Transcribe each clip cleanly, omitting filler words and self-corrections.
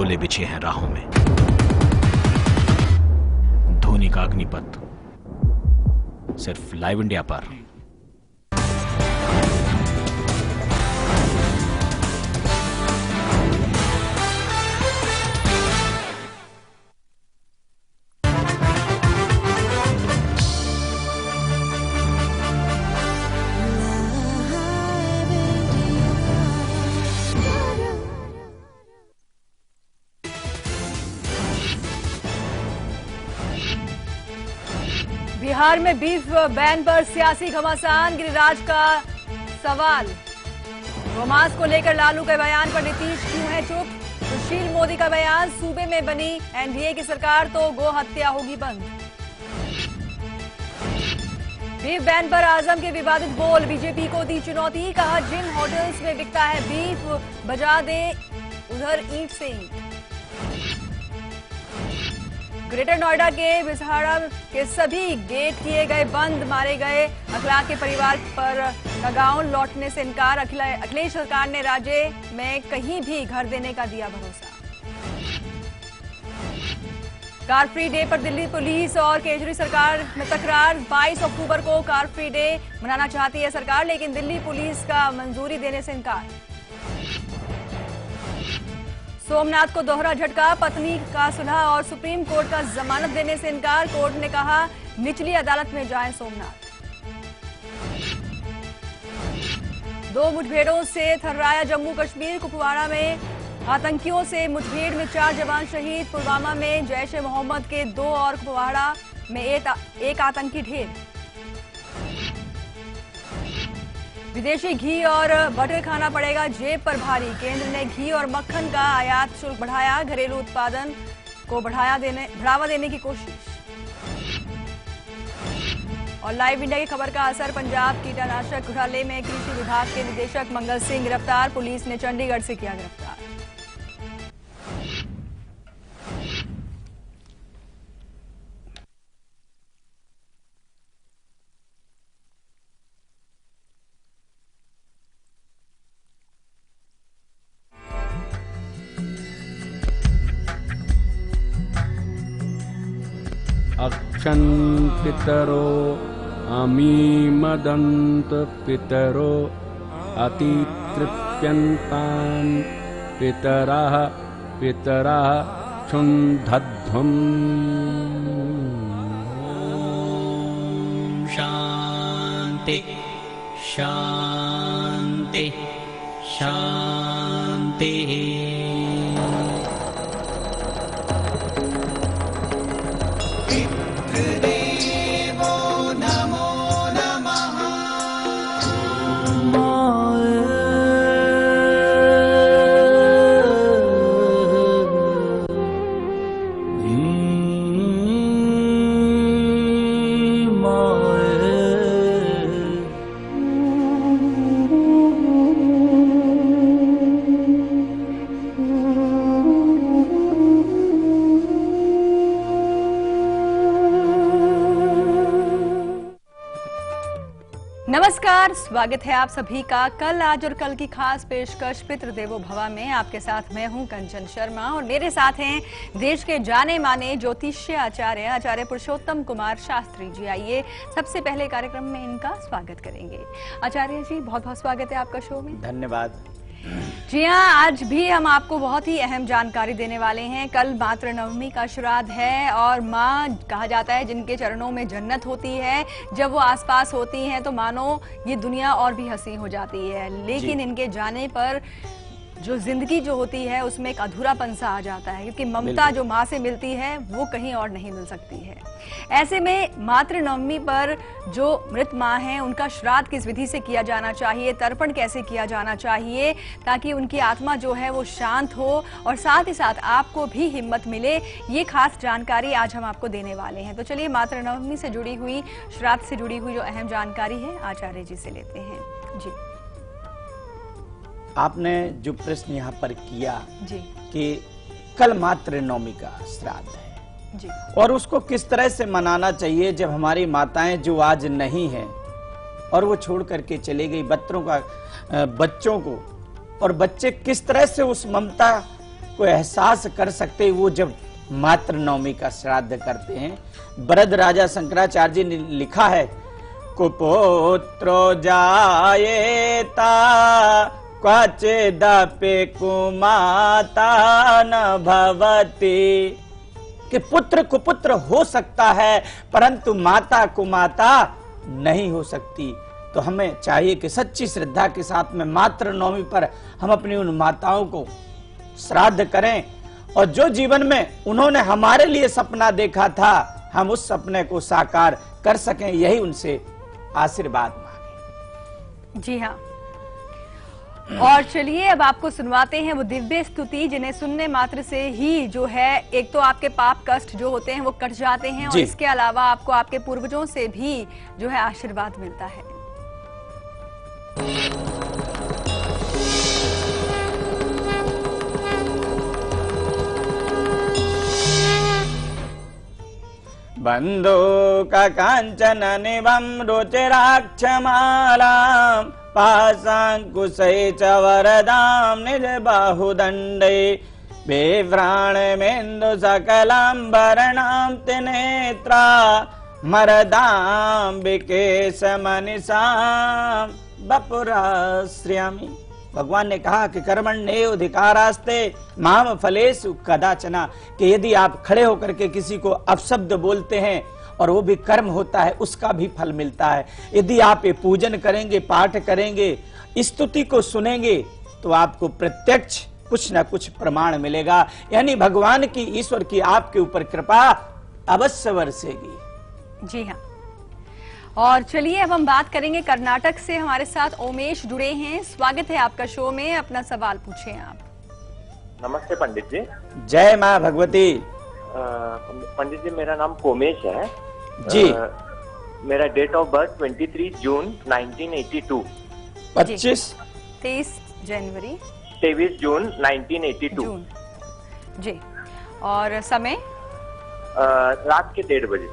गोले बिछे हैं राहों में। धोनी का अग्निपथ सिर्फ लाइव इंडिया पर। बिहार में बीफ बैन पर सियासी घमासान, गिरिराज का सवाल। गोमांस को लेकर लालू के बयान पर नीतीश क्यों है चुप? सुशील मोदी का बयान, सूबे में बनी एनडीए की सरकार तो गो हत्या होगी बंद। बीफ बैन पर आजम के विवादित बोल, बीजेपी को दी चुनौती, कहा जिन होटल्स में बिकता है बीफ बजा दे उधर ईंट से ईंट। ग्रेटर नोएडा के बिसहाड़ा के सभी गेट किए गए बंद, मारे गए अखलाक के परिवार पर गांव लौटने से इनकार। अखिलेश सरकार ने राज्य में कहीं भी घर देने का दिया भरोसा। कार फ्री डे पर दिल्ली पुलिस और केजरी सरकार में तकरार। 22 अक्टूबर को कार फ्री डे मनाना चाहती है सरकार, लेकिन दिल्ली पुलिस का मंजूरी देने से इनकार। सोमनाथ को दोहरा झटका, पत्नी का सुलह और सुप्रीम कोर्ट का जमानत देने से इनकार। कोर्ट ने कहा निचली अदालत में जाएं सोमनाथ। 2 मुठभेड़ों से थर्राया जम्मू कश्मीर। कुपवाड़ा में आतंकियों से मुठभेड़ में 4 जवान शहीद। पुलवामा में जैश ए मोहम्मद के 2 और कुपवाड़ा में एक आतंकी ढेर। विदेशी घी और बटर खाना पड़ेगा जेब पर भारी। केंद्र ने घी और मक्खन का आयात शुल्क बढ़ाया। घरेलू उत्पादन को बढ़ावा देने की कोशिश। और लाइव इंडिया की खबर का असर, पंजाब कीटनाशक घोटाले में कृषि विभाग के निदेशक मंगल सिंह गिरफ्तार। पुलिस ने चंडीगढ़ से किया गिरफ्तार। अक्षं पितरो अमीमदन्त पितरो अतितृप्यन्तान् पितरः क्षुन्धध्वम्। शान्ति शान्ति शान्तिः। नमस्कार, स्वागत है आप सभी का कल, आज और कल की खास पेशकश पितृदेवो भवा में। आपके साथ मैं हूं कंचन शर्मा और मेरे साथ हैं देश के जाने माने ज्योतिष्य आचार्य पुरुषोत्तम कुमार शास्त्री जी। आइए सबसे पहले कार्यक्रम में इनका स्वागत करेंगे। आचार्य जी, बहुत बहुत स्वागत है आपका शो में। धन्यवाद। जी हाँ, आज भी हम आपको बहुत ही अहम जानकारी देने वाले हैं। कल मातृ नवमी का श्राद्ध है और माँ कहा जाता है जिनके चरणों में जन्नत होती है, जब वो आसपास होती हैं तो मानो ये दुनिया और भी हसीन हो जाती है। लेकिन इनके जाने पर जो जिंदगी जो होती है उसमें एक अधूरापन सा आ जाता है, क्योंकि ममता जो माँ से मिलती है वो कहीं और नहीं मिल सकती है। ऐसे में मातृ नवमी पर जो मृत माँ हैं उनका श्राद्ध किस विधि से किया जाना चाहिए, तर्पण कैसे किया जाना चाहिए, ताकि उनकी आत्मा जो है वो शांत हो और साथ ही साथ आपको भी हिम्मत मिले, ये खास जानकारी आज हम आपको देने वाले हैं। तो चलिए मातृ नवमी से जुड़ी हुई, श्राद्ध से जुड़ी हुई जो अहम जानकारी है आचार्य जी से लेते हैं। जी, आपने जो प्रश्न यहाँ पर किया जी कि कल मातृ नवमी का श्राद्ध है जी, और उसको किस तरह से मनाना चाहिए जब हमारी माताएं जो आज नहीं हैं और वो छोड़ करके चले गई बच्चों को, और बच्चे किस तरह से उस ममता को एहसास कर सकते वो जब मातृ नवमी का श्राद्ध करते हैं। वरद राजा शंकराचार्य जी ने लिखा है, कुपुत्रो जायेता क्वचिदपि कुमाता न भवति, कि पुत्र कुपुत्र हो सकता है परंतु माता कुमाता नहीं हो सकती। तो हमें चाहिए कि सच्ची श्रद्धा के साथ में मातृ नवमी पर हम अपनी उन माताओं को श्राद्ध करें और जो जीवन में उन्होंने हमारे लिए सपना देखा था हम उस सपने को साकार कर सकें, यही उनसे आशीर्वाद मांगे। जी हाँ, और चलिए अब आपको सुनवाते हैं वो दिव्य स्तुति जिन्हें सुनने मात्र से ही जो है एक तो आपके पाप कष्ट जो होते हैं वो कट जाते हैं और इसके अलावा आपको आपके पूर्वजों से भी जो है आशीर्वाद मिलता है। बंधुक कांचन निवम रुचिराक्षमालां पाशांकुशै च वरदां निज बाहुदण्डे बिभ्राणमेन्दु सकलाम्बरणां त्रिनेत्रा मरदाम्बिके समनिसां वपुराश्रयामि। भगवान ने कहा कि कर्मण्येव अधिकारास्ते माम फलेषु कदाचन, कि यदि आप खड़े होकर के किसी को अपशब्द बोलते हैं और वो भी कर्म होता है उसका भी फल मिलता है। यदि आप ये पूजन करेंगे, पाठ करेंगे, स्तुति को सुनेंगे तो आपको प्रत्यक्ष कुछ ना कुछ प्रमाण मिलेगा, यानी भगवान की, ईश्वर की आपके ऊपर कृपा अवश्य बरसेगी। जी हाँ, और चलिए अब हम बात करेंगे कर्नाटक से। हमारे साथ ओमेश जुड़े हैं, स्वागत है आपका शो में, अपना सवाल पूछें आप। नमस्ते पंडित जी। जय माँ भगवती। पंडित जी मेरा नाम कोमेश है जी। मेरा डेट ऑफ बर्थ 23 जून 1982। 23 जनवरी 23 जून 1982 जून। जी, और समय रात के 1:30 बजे।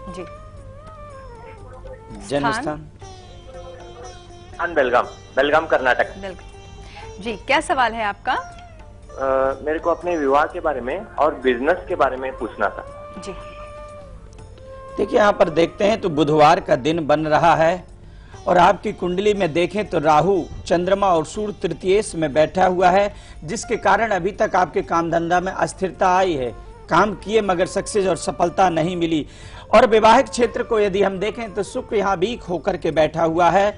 जी, जन्म स्थान बेलगाम कर्नाटक। जी, क्या सवाल है आपका? मेरे को अपने विवाह के बारे में और बिजनेस के बारे में पूछना था। जी, देखिए यहाँ पर देखते हैं तो बुधवार का दिन बन रहा है और आपकी कुंडली में देखें तो राहु, चंद्रमा और सूर्य तृतीयेश में बैठा हुआ है, जिसके कारण अभी तक आपके काम धंधा में अस्थिरता आई है। काम किए मगर सक्सेस और सफलता नहीं मिली। और वैवाहिक क्षेत्र को यदि हम देखें तो शुक्र यहाँ वीक होकर के बैठा हुआ है,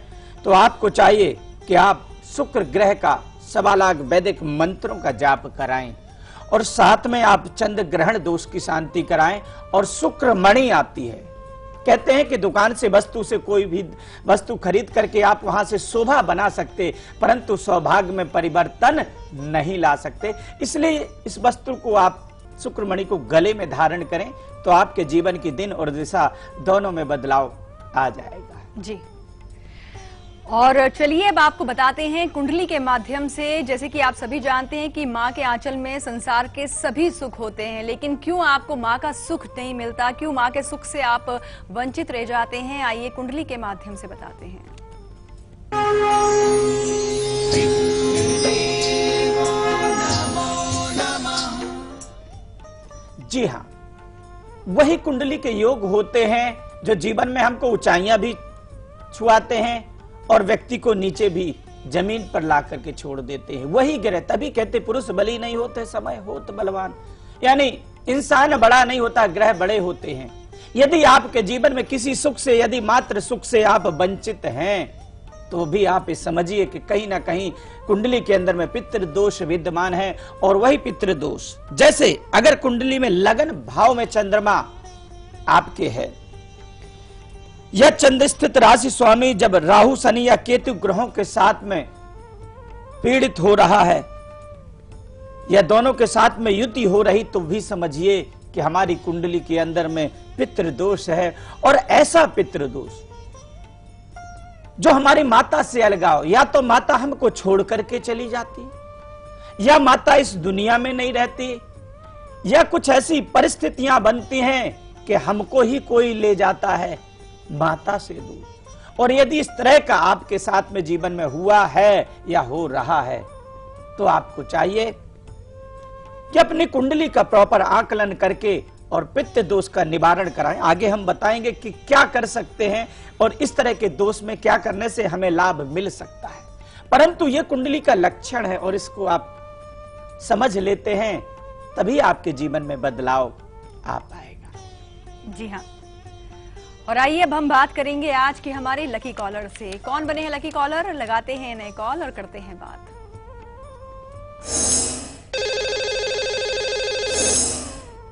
तो आपको चाहिए कि आप शुक्र ग्रह का 1.25 लाख वैदिक मंत्रों का जाप कराएं और साथ में आप चंद्र ग्रहण दोष की शांति कराएं। और शुक्र मणि आती है, कहते हैं कि दुकान से वस्तु से कोई भी वस्तु खरीद करके आप वहां से शोभा बना सकते, परंतु सौभाग्य में परिवर्तन नहीं ला सकते। इसलिए इस वस्तु को आप शुक्रमणि को गले में धारण करें तो आपके जीवन की दिन और दिशा दोनों में बदलाव आ जाएगा। जी, और चलिए अब आपको बताते हैं कुंडली के माध्यम से। जैसे कि आप सभी जानते हैं कि माँ के आंचल में संसार के सभी सुख होते हैं, लेकिन क्यों आपको माँ का सुख नहीं मिलता, क्यों माँ के सुख से आप वंचित रह जाते हैं, आइए कुंडली के माध्यम से बताते हैं। जी हाँ, वही कुंडली के योग होते हैं जो जीवन में हमको ऊंचाइयां भी छुआते हैं और व्यक्ति को नीचे भी जमीन पर ला करके छोड़ देते हैं। वही ग्रह, तभी कहते पुरुष बली नहीं होते समय होत बलवान, यानी इंसान बड़ा नहीं होता, ग्रह बड़े होते हैं। यदि आपके जीवन में किसी सुख से, यदि मात्र सुख से आप वंचित हैं तो भी आप ये समझिए कि कहीं ना कहीं कुंडली के अंदर में पितृ दोष विद्यमान है। और वही पितृ दोष, जैसे अगर कुंडली में लगन भाव में चंद्रमा आपके है या चंद्र स्थित राशि स्वामी जब राहु शनि या केतु ग्रहों के साथ में पीड़ित हो रहा है या दोनों के साथ में युति हो रही, तो भी समझिए कि हमारी कुंडली के अंदर में पितृ दोष है। और ऐसा पितृ दोष जो हमारी माता से अलगाव, या तो माता हमको छोड़ करके चली जाती, या माता इस दुनिया में नहीं रहती, या कुछ ऐसी परिस्थितियां बनती हैं कि हमको ही कोई ले जाता है माता से दूर। और यदि इस तरह का आपके साथ में जीवन में हुआ है या हो रहा है तो आपको चाहिए कि अपनी कुंडली का प्रॉपर आकलन करके और पित्त दोष का निवारण कराएं। आगे हम बताएंगे कि क्या कर सकते हैं और इस तरह के दोष में क्या करने से हमें लाभ मिल सकता है। परंतु यह कुंडली का लक्षण है और इसको आप समझ लेते हैं तभी आपके जीवन में बदलाव आ पाएगा। जी हाँ, और आइए अब हम बात करेंगे आज के हमारे लकी कॉलर से। कौन बने हैं लकी कॉलर, लगाते हैं नए कॉल और करते हैं बात।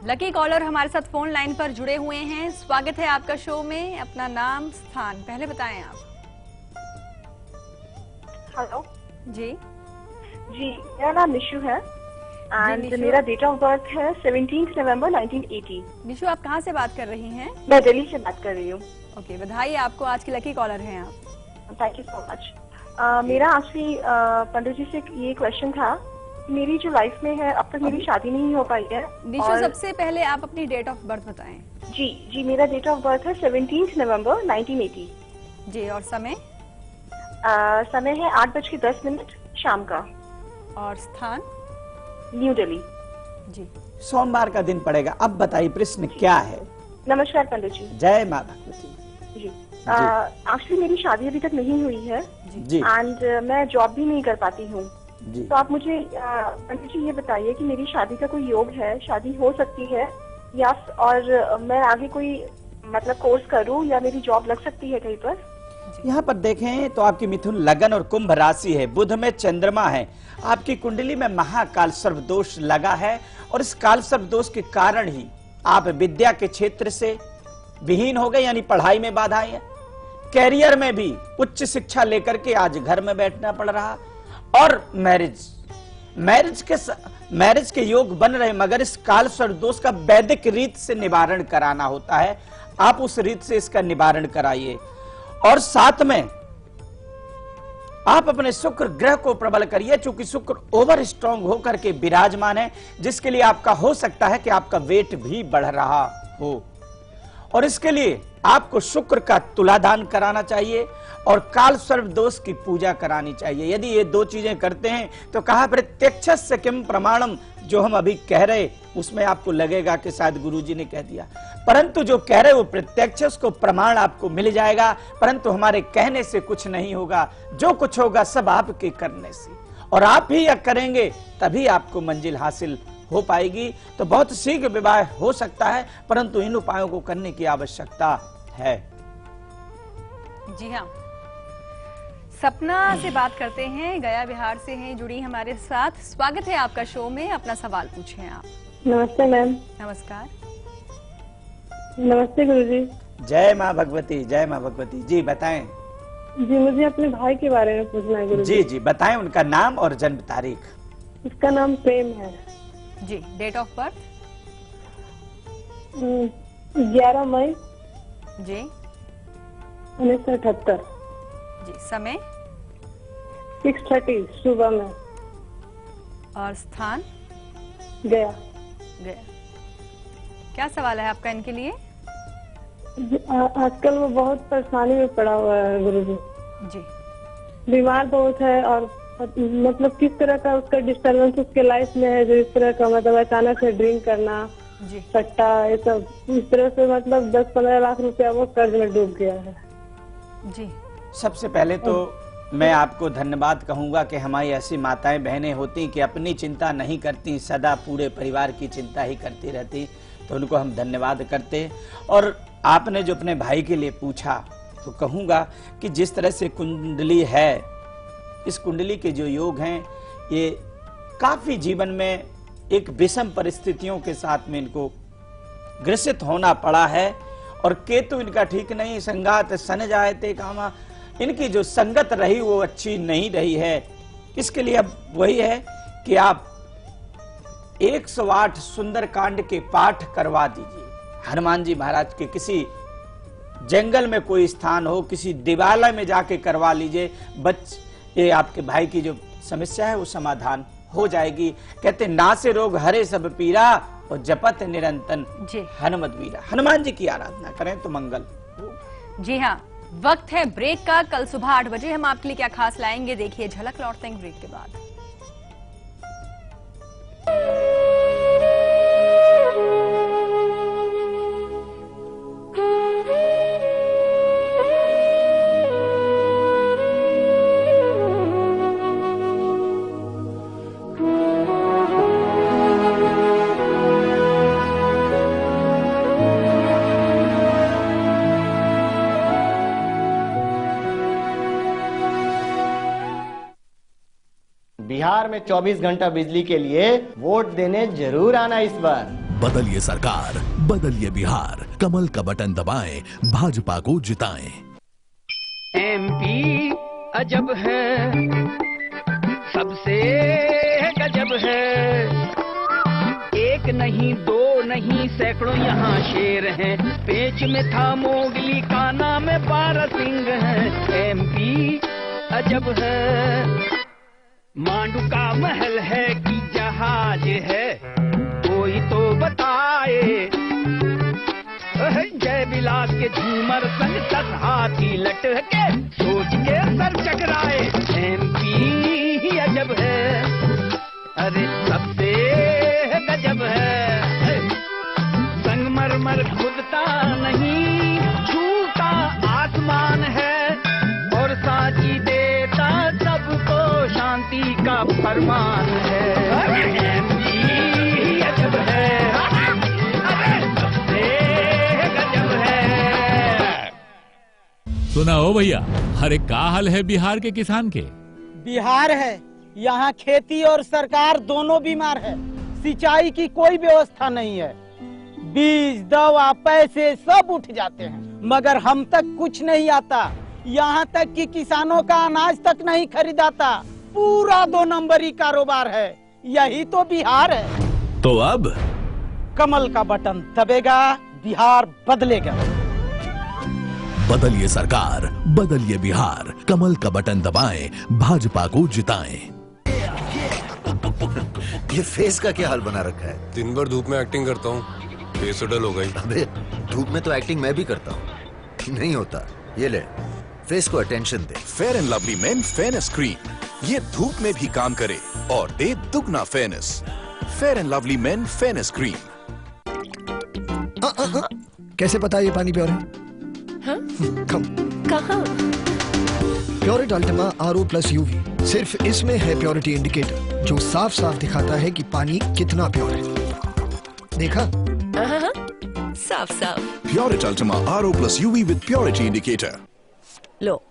लकी कॉलर हमारे साथ फोन लाइन पर जुड़े हुए हैं। स्वागत है आपका शो में। अपना नाम स्थान पहले बताएं आप। हेलो जी जी, मेरा नाम निशु है एंड निशु। मेरा डेट ऑफ बर्थ है 17 नवंबर 1980। निशु, आप कहाँ से बात कर रही हैं? मैं दिल्ली से बात कर रही हूँ। ओके, बधाई आपको, आज की लकी कॉलर हैं आप। Thank you so much. मेरा एक्चुअली पंडित जी से ये क्वेश्चन था, मेरी जो लाइफ में है अब तक मेरी शादी नहीं हो पाई है। निशु, और सबसे पहले आप अपनी डेट ऑफ बर्थ बताएं। जी जी, मेरा डेट ऑफ बर्थ है 17 नवंबर 1980। जी, और समय? समय है 8:10 शाम का, और स्थान? न्यू दिल्ली। जी, सोमवार का दिन पड़ेगा। अब बताइए प्रश्न क्या है। नमस्कार पंडित जी। जय मां भगवती जी, एक्चुअली मेरी शादी अभी तक नहीं हुई है जी एंड मैं जॉब भी नहीं कर पाती हूँ। जी। तो आप मुझे पंडित जी ये बताइए कि मेरी शादी का कोई योग है, शादी हो सकती है या और मैं आगे कोई मतलब कोर्स करूँ या मेरी जॉब लग सकती है कहीं पर? यहाँ पर देखें तो आपकी मिथुन लगन और कुंभ राशि है, बुध में चंद्रमा है, आपकी कुंडली में महाकाल सर्प दोष लगा है और इस काल सर्प दोष के कारण ही आप विद्या के क्षेत्र से विहीन हो गए, यानी पढ़ाई में बाधाएं है, कैरियर में भी उच्च शिक्षा लेकर के आज घर में बैठना पड़ रहा, और मैरिज के योग बन रहे, मगर इस काल सर्प दोष का वैदिक रीत से निवारण कराना होता है। आप उस रीत से इसका निवारण कराइए और साथ में आप अपने शुक्र ग्रह को प्रबल करिए, चूंकि शुक्र ओवर स्ट्रांग होकर के विराजमान है, जिसके लिए आपका हो सकता है कि आपका वेट भी बढ़ रहा हो, और इसके लिए आपको शुक्र का तुलादान कराना चाहिए और काल सर्प दोष की पूजा करानी चाहिए। यदि ये दो चीजें करते हैं तो कहा प्रत्यक्षस्य किम प्रमाणम, जो हम अभी कह रहे उसमें आपको लगेगा कि शायद गुरुजी ने कह दिया, परंतु जो कह रहे वो प्रत्यक्ष, उसको प्रमाण आपको मिल जाएगा, परंतु हमारे कहने से कुछ नहीं होगा, जो कुछ होगा सब आपके करने से, और आप ही यह करेंगे तभी आपको मंजिल हासिल हो पाएगी। तो बहुत शीघ्र विवाह हो सकता है, परंतु इन उपायों को करने की आवश्यकता है। जी हाँ, सपना से बात करते हैं, गया बिहार से हैं जुड़ी हमारे साथ। स्वागत है आपका शो में, अपना सवाल पूछें आप। नमस्ते मैम। नमस्कार। नमस्ते गुरुजी। जय मां भगवती, जय मां भगवती। जी बताएं। जी, मुझे अपने भाई के बारे में पूछना है गुरुजी। जी जी बताएं, उनका नाम और जन्म तारीख। उसका नाम प्रेम है। जी, डेट ऑफ बर्थ? 11 मई जी 1978। जी, समय? 6:30 सुबह में। और स्थान? गया। गया। क्या सवाल है आपका इनके लिए? आजकल वो बहुत परेशानी में पड़ा हुआ है गुरुजी। जी, बीमार बहुत है और मतलब किस तरह का उसका डिस्टर्बेंस उसके लाइफ में है, जो इस तरह का मतलब अचानक से ड्रिंक करना, जी, सट्टा, ये सब इस तरह से मतलब 10-15 लाख रुपया वो कर्ज में डूब गया है। जी। सबसे पहले तो मैं आपको धन्यवाद कहूंगा कि हमारी ऐसी माताएं बहनें होती कि अपनी चिंता नहीं करती, सदा पूरे परिवार की चिंता ही करती रहती, तो उनको हम धन्यवाद करते। और आपने जो अपने भाई के लिए पूछा तो कहूंगा कि जिस तरह से कुंडली है, इस कुंडली के जो योग हैं ये काफी जीवन में एक विषम परिस्थितियों के साथ में इनको ग्रसित होना पड़ा है, और केतु इनका ठीक नहीं, संगात सन जायते कामा, इनकी जो संगत रही वो अच्छी नहीं रही है। इसके लिए अब वही है कि आप 108 सुंदर कांड के पाठ करवा दीजिए। हनुमान जी महाराज के किसी जंगल में कोई स्थान हो, किसी दिवालय में जाके करवा लीजिए, ये आपके भाई की जो समस्या है वो समाधान हो जाएगी। कहते ना से रोग हरे सब पीरा और जपत निरंतन जी। हनुमत वीरा। हनुमान जी की आराधना करें तो मंगल हो। जी हाँ, वक्त है ब्रेक का। कल सुबह 8 बजे हम आपके लिए क्या खास लाएंगे, देखिए झलक। लौटते हैं ब्रेक के बाद। बिहार में 24 घंटा बिजली के लिए वोट देने जरूर आना इस बार। बदलिए सरकार, बदलिए बिहार, कमल का बटन दबाएं, भाजपा को जिताएं। एमपी अजब है, सबसे गजब है, एक नहीं दो नहीं सैकड़ों यहाँ शेर हैं, पेच में था मोगली का नाम 12 सिंह है। एमपी अजब है, मांडू का महल है कि जहाज है, कोई तो बताए, जय बिलास के झूमर संग 10 हाथी लटके, सोच के सर चकराए। एमपी अजब है, अरे सबसे गजब है, संगमरमर खुदता नहीं, छूता आसमान है, और साची देता सबको शांति का फरमान है। एमपी अजब है, अरे सबसे गजब है। सुना हो भैया, अरे का हाल है बिहार के किसान के? बिहार है, यहाँ खेती और सरकार दोनों बीमार है। सिंचाई की कोई व्यवस्था नहीं है, बीज दवा पैसे सब उठ जाते हैं, मगर हम तक कुछ नहीं आता। यहाँ तक कि किसानों का अनाज तक नहीं खरीदाता। पूरा 2 नंबरी कारोबार है। यही तो बिहार है। तो अब कमल का बटन दबेगा, बिहार बदलेगा। बदलिए सरकार, बदलिए बिहार, कमल का बटन दबाएं, भाजपा को जिताएं। ये फेस का क्या हाल बना रखा है? दिन भर धूप में एक्टिंग करता हूँ, फेस उडल हो गई। अबे धूप में तो एक्टिंग मैं भी करता हूँ, नहीं होता। ये ले, फेस को attention they. Fair and Lovely main fairness cream, ये धूप में भी काम करे और दे दुगना fairness. Fair and Lovely main fairness cream. कैसे पता ये पानी प्योर है? हाँ? कहाँ? प्योरिट अल्टीमा RO+ UV, सिर्फ इसमें है प्योरिटी इंडिकेटर, जो साफ साफ दिखाता है कि पानी कितना प्योर है। देखा? साफ साफ। Pureit Ultima RO+ UV with purity indicator. लो,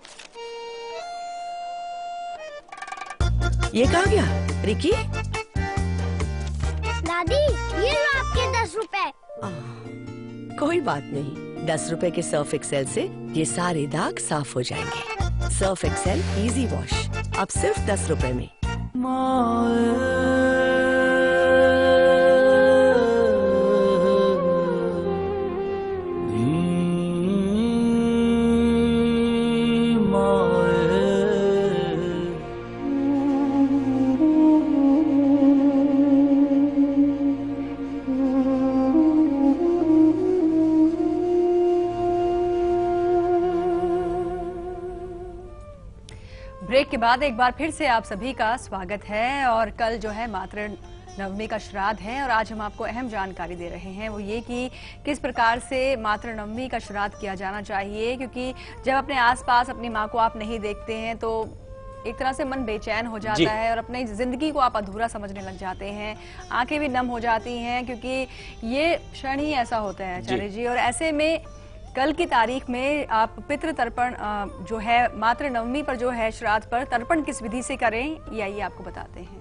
ये कहाँ गया? रिकी? दादी, ये लो आपके 10 रुपए। कोई बात नहीं, 10 रुपए के सर्फ एक्सेल से ये सारे दाग साफ हो जाएंगे। सर्फ एक्सेल इजी वॉश, अब सिर्फ 10 रुपए में। ब्रेक के बाद एक बार फिर से आप सभी का स्वागत है। और कल जो है मातृ नवमी का श्राद्ध है और आज हम आपको अहम जानकारी दे रहे हैं, वो ये कि किस प्रकार से मातृ नवमी का श्राद्ध किया जाना चाहिए। क्योंकि जब अपने आसपास अपनी माँ को आप नहीं देखते हैं तो एक तरह से मन बेचैन हो जाता है और अपनी जिंदगी को आप अधूरा समझने लग जाते हैं, आंखें भी नम हो जाती हैं, क्योंकि ये क्षण ही ऐसा होता है आचार्य जी। और ऐसे में कल की तारीख में आप पितृ तर्पण जो है मातृ नवमी पर जो है श्राद्ध पर तर्पण किस विधि से करें, ये आइए आपको बताते हैं।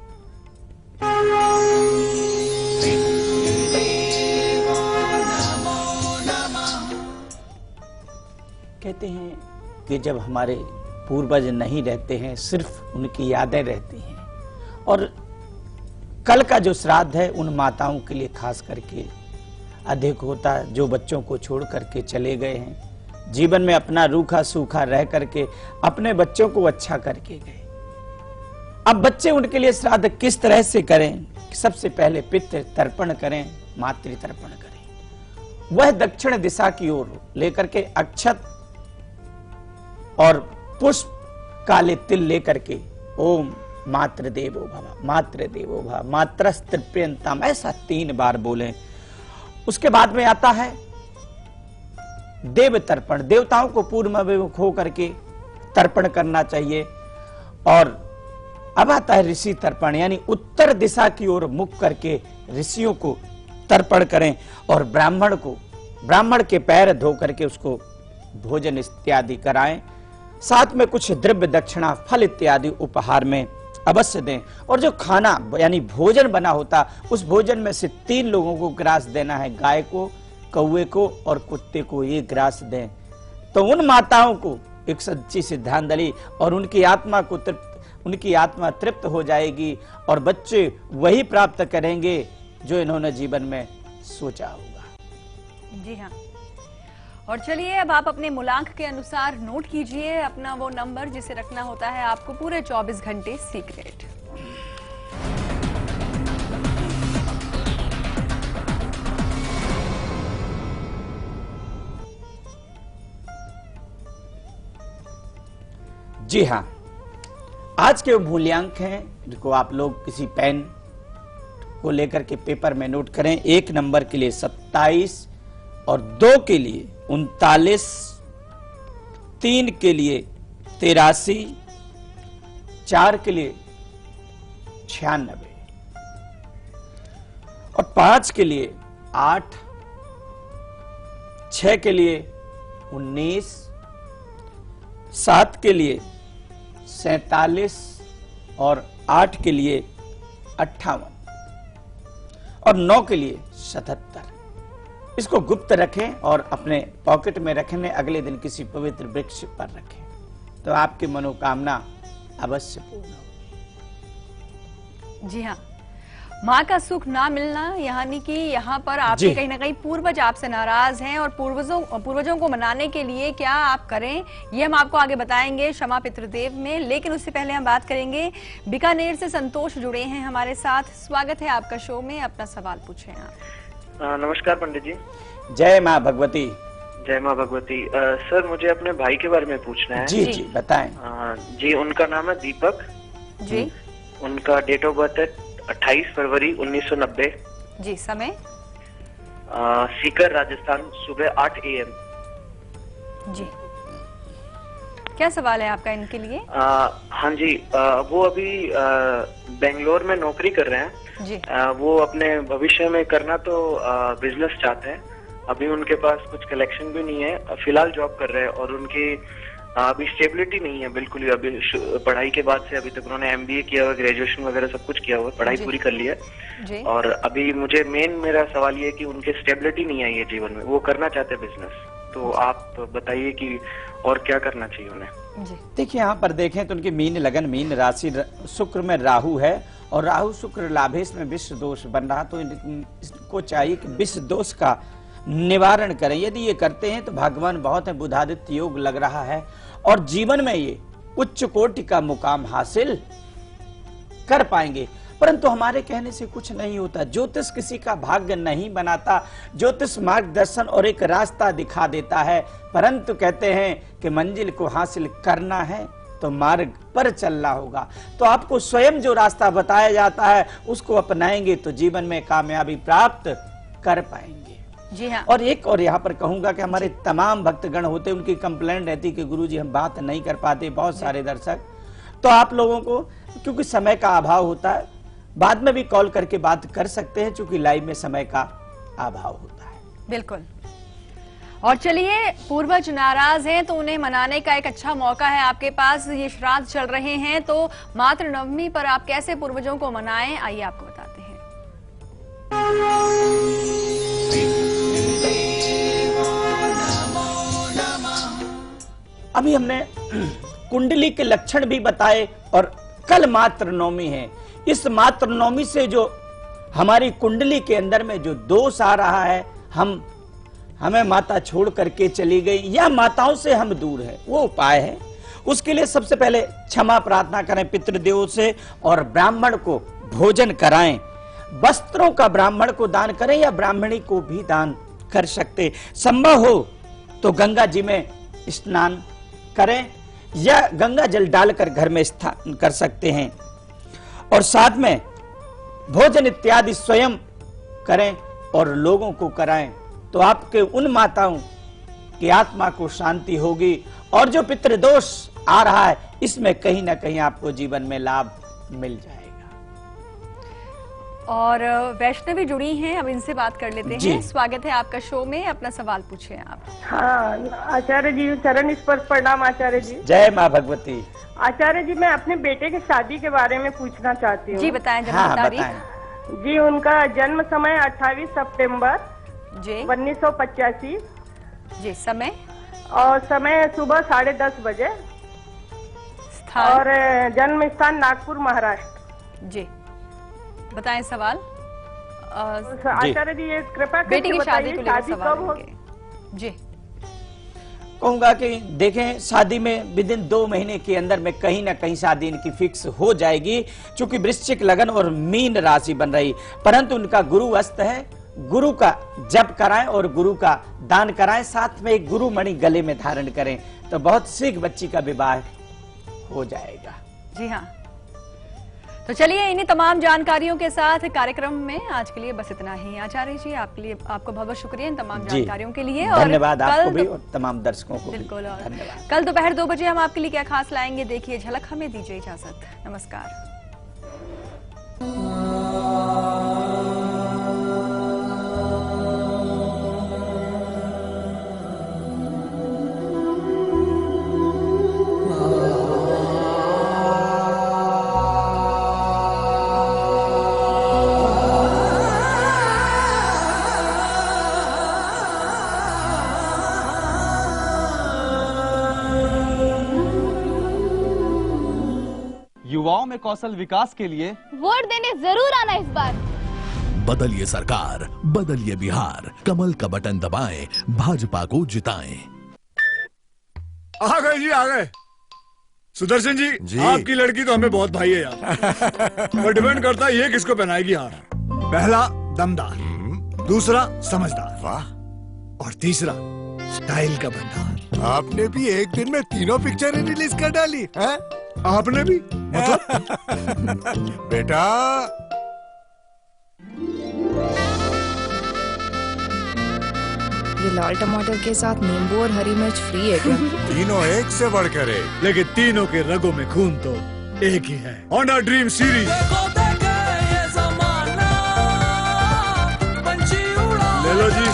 कहते हैं कि जब हमारे पूर्वज नहीं रहते हैं, सिर्फ उनकी यादें रहती हैं। और कल का जो श्राद्ध है उन माताओं के लिए खास करके अधिक होता, जो बच्चों को छोड़ करके चले गए हैं, जीवन में अपना रूखा सूखा रह करके अपने बच्चों को अच्छा करके गए। अब बच्चे उनके लिए श्राद्ध किस तरह से करें? सबसे पहले पितृ तर्पण करें, मातृ तर्पण करें। वह दक्षिण दिशा की ओर लेकर के अक्षत और पुष्प काले तिल लेकर के ओम मातृदेवो भव, मातृदेवो भव, मातृस्तृप्यन्ताम, ऐसा 3 बार बोलें। उसके बाद में आता है देव तर्पण, देवताओं को पूर्वमुख हो करके तर्पण करना चाहिए। और अब आता है ऋषि तर्पण, यानी उत्तर दिशा की ओर मुख करके ऋषियों को तर्पण करें। और ब्राह्मण के पैर धो करके उसको भोजन इत्यादि कराएं। साथ में कुछ द्रव्य दक्षिणा, फल इत्यादि उपहार में अवश्य दें। और जो खाना यानी भोजन बना होता, उस भोजन में से 3 लोगों को ग्रास देना है, गाय को, कौवे को और कुत्ते को ये ग्रास दें। तो उन माताओं को एक सच्ची श्रद्धांजलि और उनकी आत्मा तृप्त हो जाएगी और बच्चे वही प्राप्त करेंगे जो इन्होंने जीवन में सोचा होगा। जी हाँ। और चलिए अब आप अपने मूलांक के अनुसार नोट कीजिए अपना वो नंबर जिसे रखना होता है आपको पूरे 24 घंटे सीक्रेट। जी हाँ, आज के वो मूल्यांक हैं जिनको आप लोग किसी पेन को लेकर के पेपर में नोट करें। 1 नंबर के लिए 27 और 2 के लिए 39, 3 के लिए 83, 4 के लिए 96 और 5 के लिए 8, 6 के लिए 19, 7 के लिए 47 और 8 के लिए 58 और 9 के लिए 77। इसको गुप्त रखें और अपने पॉकेट में रखें, अगले दिन किसी पवित्र वृक्ष पर रखें तो आपकी मनोकामना अवश्य पूर्ण होगी। जी हाँ, माँ का सुख ना मिलना यानी कि यहाँ पर आपके कहीं ना कहीं पूर्वज आपसे नाराज हैं और पूर्वजों को मनाने के लिए क्या आप करें ये हम आपको आगे बताएंगे क्षमा पितृदेव में। लेकिन उससे पहले हम बात करेंगे, बीकानेर से संतोष जुड़े हैं हमारे साथ। स्वागत है आपका शो में, अपना सवाल पूछें आप। नमस्कार पंडित जी। जय माँ भगवती। जय माँ भगवती। सर मुझे अपने भाई के बारे में पूछना है। जी जी बताएं। जी उनका नाम है दीपक जी। उनका डेट ऑफ बर्थ है 28 फरवरी 1990। जी। समय सीकर राजस्थान, सुबह 8 AM। जी। क्या सवाल है आपका इनके लिए? हाँ जी, वो अभी बेंगलोर में नौकरी कर रहे हैं जी। वो अपने भविष्य में करना तो बिजनेस चाहते हैं। अभी उनके पास कुछ कलेक्शन भी नहीं है, फिलहाल जॉब कर रहे हैं और उनकी अभी स्टेबिलिटी नहीं है बिल्कुल भी। अभी पढ़ाई के बाद से अभी तक उन्होंने MBA किया हुआ, ग्रेजुएशन वगैरह सब कुछ किया हुआ, पढ़ाई पूरी कर ली है। और अभी मुझे मेरा सवाल ये है कि उनके स्टेबिलिटी नहीं आई है जीवन में, वो करना चाहते हैं बिजनेस, तो आप बताइए कि और क्या करना चाहिए उन्हें। देखिए यहाँ पर देखें तो उनकी मीन लगन, मीन राशि, शुक्र में राहु है और राहु शुक्र लाभेश में विश्व दोष बन रहा, तो इनको चाहिए कि विश्व दोष का निवारण करें। यदि ये करते हैं तो भगवान बहुत है, बुधादित्य योग लग रहा है और जीवन में ये उच्च कोटि का मुकाम हासिल कर पाएंगे। परंतु हमारे कहने से कुछ नहीं होता, ज्योतिष किसी का भाग्य नहीं बनाता, ज्योतिष मार्गदर्शन और एक रास्ता दिखा देता है, परंतु कहते हैं कि मंजिल को हासिल करना है तो मार्ग पर चलना होगा। तो आपको स्वयं जो रास्ता बताया जाता है उसको अपनाएंगे तो जीवन में कामयाबी प्राप्त कर पाएंगे। जी हाँ। और एक और यहाँ पर कहूंगा कि हमारे तमाम भक्तगण होते, उनकी कंप्लेंट रहती कि गुरुजी हम बात नहीं कर पाते, बहुत सारे दर्शक, तो आप लोगों को क्योंकि समय का अभाव होता है, बाद में भी कॉल करके बात कर सकते हैं, क्योंकि लाइव में समय का अभाव होता है। बिल्कुल। और चलिए, पूर्वज नाराज हैं तो उन्हें मनाने का एक अच्छा मौका है आपके पास। ये श्राद्ध चल रहे हैं तो मातृ नवमी पर आप कैसे पूर्वजों को मनाएं, आइए आपको बताते हैं। अभी हमने कुंडली के लक्षण भी बताए और कल मातृ नवमी है। इस मातृ नवमी से जो हमारी कुंडली के अंदर में जो दोष आ रहा है, हमें माता छोड़ करके चली गई या माताओं से हम दूर है, वो उपाय है। उसके लिए सबसे पहले क्षमा प्रार्थना करें पितृदेवों से और ब्राह्मण को भोजन कराएं। वस्त्रों का ब्राह्मण को दान करें या ब्राह्मणी को भी दान कर सकते। संभव हो तो गंगा जी में स्नान करें या गंगा जल डालकर घर में स्नान कर सकते हैं और साथ में भोजन इत्यादि स्वयं करें और लोगों को कराएं, तो आपके उन माताओं की आत्मा को शांति होगी और जो पितृदोष आ रहा है, इसमें कहीं ना कहीं आपको जीवन में लाभ मिल जाएगा। और वैष्णवी जुड़ी हैं, अब इनसे बात कर लेते हैं। स्वागत है आपका शो में, अपना सवाल पूछिए आप। हाँ आचार्य जी, चरण स्पर्श प्रणाम आचार्य जी। जय माँ भगवती। आचार्य जी, मैं अपने बेटे की शादी के बारे में पूछना चाहती हूँ। जी बताएं जन्म तारीख। जी उनका जन्म समय 28 सितंबर जी 1985 जी, समय और समय सुबह 10:30 बजे और जन्म स्थान नागपुर महाराष्ट्र। जी बताएं सवाल। आचार्य जी ये कृपया बेटी की शादी को लेकर सवाल कब हो? जी कहूंगा कि देखें, शादी में विदिन 2 महीने के अंदर में कहीं ना कहीं शादी इनकी फिक्स हो जाएगी, चूंकि वृश्चिक लगन और मीन राशि बन रही, परंतु उनका गुरु अस्त है। गुरु का जप कराएं और गुरु का दान कराएं, साथ में एक गुरु मणि गले में धारण करें, तो बहुत शीघ्र बच्ची का विवाह हो जाएगा। जी हाँ, तो चलिए इन्हीं तमाम जानकारियों के साथ कार्यक्रम में आज के लिए बस इतना ही। आचार्य जी आपके लिए आपको बहुत बहुत शुक्रिया इन तमाम जानकारियों के लिए, और धन्यवाद आपको भी और तमाम दर्शकों को बिल्कुल। और कल दोपहर 2 बजे हम आपके लिए क्या खास लाएंगे, देखिए झलक। हमें दीजिए इजाजत, नमस्कार। युवाओं में कौशल विकास के लिए वोट देने जरूर आना इस बार। बदलिए सरकार, बदलिए बिहार, कमल का बटन दबाएं, भाजपा को जिताएं। आ गए जी, आ गए। सुदर्शन जी, आपकी लड़की तो हमें बहुत भाई है यार। पर डिपेंड करता है ये किसको पहनाएगी हार। पहला दमदार, दूसरा समझदार, वाह, और तीसरा स्टाइल का भंडार। आपने भी एक दिन में 3 पिक्चरें रिलीज कर डाली है? आपने भी मतलब? बेटा ये लाल टमाटर के साथ नींबू और हरी मिर्च फ्री है क्या? तीनों एक से बढ़कर एक, लेकिन तीनों के रगों में खून तो एक ही है। होंडा ड्रीम सीरीज ले लो जी।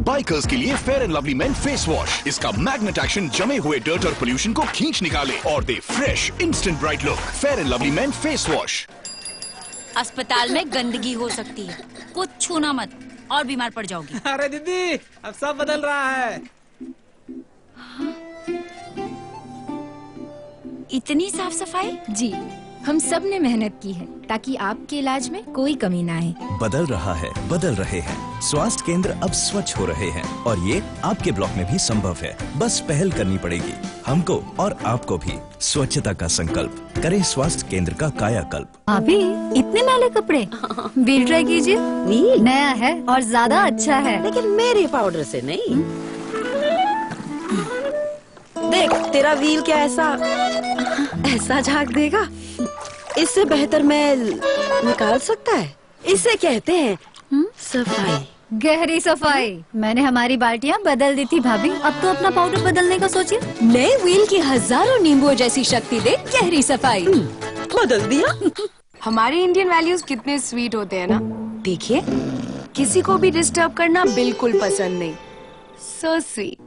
बाइकर्स के लिए Fair and Lovely men face wash. इसका मैग्नेट एक्शन जमे हुए डर्ट और पोल्यूशन को खींच निकाले और दे fresh instant bright look. Fair and Lovely men face wash. अस्पताल में गंदगी हो सकती है, कुछ छूना मत और बीमार पड़ जाओगी। अरे दीदी, अब सब बदल रहा है। इतनी साफ सफाई? जी, हम सब ने मेहनत की है ताकि आपके इलाज में कोई कमी ना आए। बदल रहा है, बदल रहे हैं। स्वास्थ्य केंद्र अब स्वच्छ हो रहे हैं और ये आपके ब्लॉक में भी संभव है। बस पहल करनी पड़ेगी, हमको और आपको भी। स्वच्छता का संकल्प करें, स्वास्थ्य केंद्र का कायाकल्प। अभी इतने मैले कपड़े, व्हील ट्राई कीजिए। व्हील नया है और ज्यादा अच्छा है, लेकिन मेरे पाउडर से नहीं। देख, तेरा व्हील क्या ऐसा झाग देगा? इससे बेहतर मैल निकाल सकता है। इसे कहते हैं सफाई, गहरी सफाई। मैंने हमारी बाल्टियाँ बदल दी थी भाभी, अब तो अपना पाउडर बदलने का सोचिए। नए व्हील की हजारों नींबुओं जैसी शक्ति दे गहरी सफाई। बदल दिया। हमारे इंडियन वैल्यूज कितने स्वीट होते हैं ना। देखिए, किसी को भी डिस्टर्ब करना बिल्कुल पसंद नहीं। So sweet.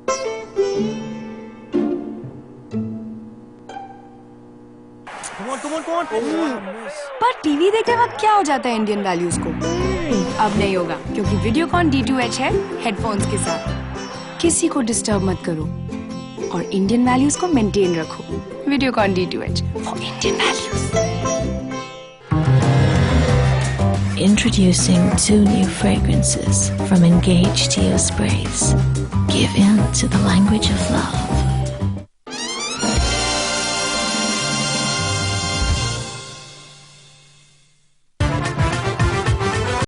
पर टीवी देखते वक्त क्या हो जाता है इंडियन वैल्यूज को? अब नहीं होगा, क्योंकि वीडियोकॉन D2H है हेडफोन्स के साथ। किसी को डिस्टर्ब मत करो और इंडियन वैल्यूज को मेंटेन रखो। Videocon D2H for Indian values. Introducing 2 new fragrances from Engage Teo Sprays. Give in to the language of love.